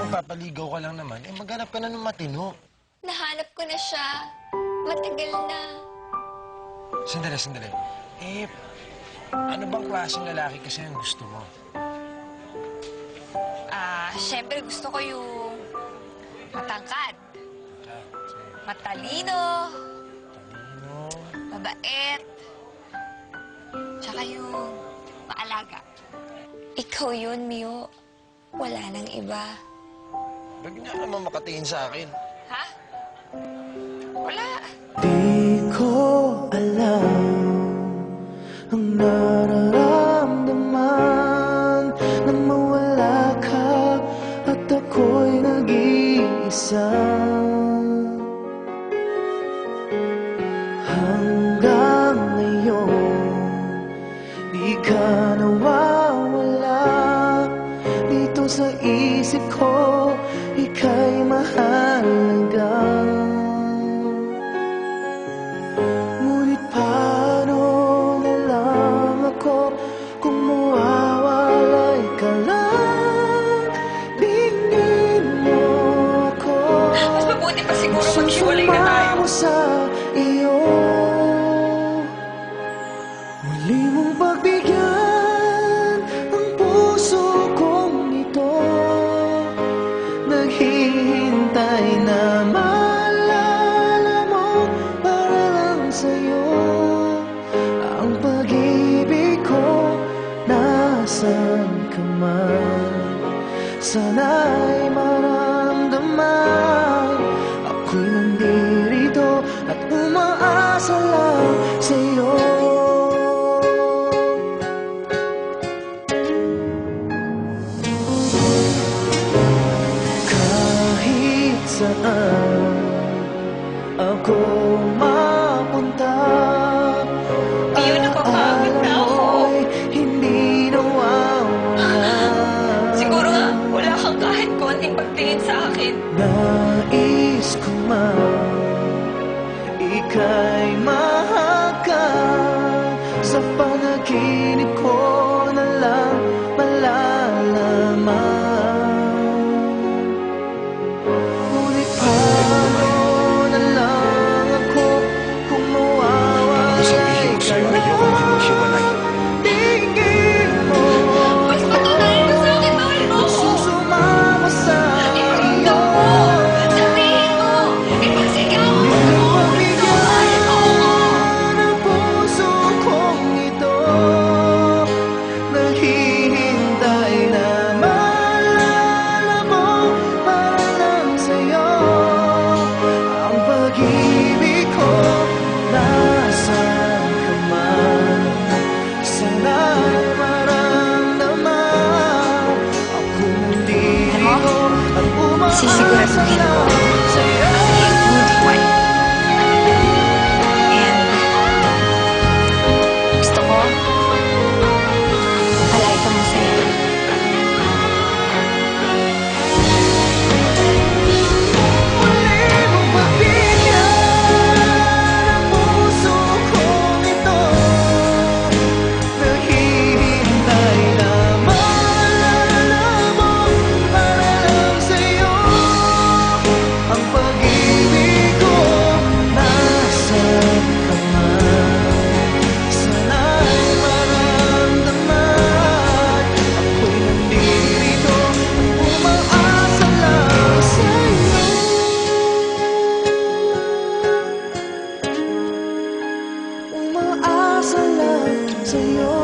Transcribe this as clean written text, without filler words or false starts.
magpapaligaw ka lang naman, eh maghanap ka na ng matino. Nahanap ko na siya. Matagal na. Sandali, sandali. Eh, ano bang klaseng lalaki kasi ang gusto mo? Siyempre gusto ko yung matangkad, matalino, Talino. mabait, tsaka yung maalaga. Ikaw yun, Mio. Wala nang iba. Huwag niya naman makatingin sa akin. Ha? Wala. Di ko alam ang nararamdaman nang mawala ka at ako'y nag-iisa. Hanggang ngayon, di ka nawawala dito sa isip ko, ika'y mahalaga. Ngunit paano na lang ako kung mawawalay ka lang? Tingin mo ako, Mas mabuti pa siguro maghiwalay na tayo. susumamo sa iyo. Muli mong pagbigyan ang puso kong ito, naghihintay na maalala mo para lang sa'yo. Ang pag-ibig ko, nasan ka man, sana'y maramdaman. Ako'y nandirito at umaasa lang sa'yo. Kahit saan ako mapunta, Mio, napapagod na ako. ako'y hindi nawawala. Siguro nga, wala kang kahit konting pagtingin sa akin. Nais ko man ika'y mahagkan, sa panaginip ko na lang malalaman. Ngunit paano na lang ako kung mawawalay Sabihin ko ka sa'yo, ayoko lang? maghiwalay. Tingin mo Mas patunayan mo sa akin, mahal mo ako. susumama sa Iparamdam iyo. mo. Sabihin mo. Ipagsigaw mo. Pagbigyan ang puso kong ito, naghihintay na maalala mo para lang sa'yo. Ang pag-ibig ko, nasan ka man, sana'y maramdaman. Ako nandito at umaasa Sisiguraduhin ko lang sa'yo. I'll be a good wife. And gusto ko, palagi kang masaya. Muli mong pagbigyan ang puso kong ito, naghihintay na maalala mo para lang sa'yo. Ang pag-ibig ko, nasan ka man, sana'y maramdaman. Ako'y nandito at umaasa lang sa'yo. Umaasa lang sa'yo.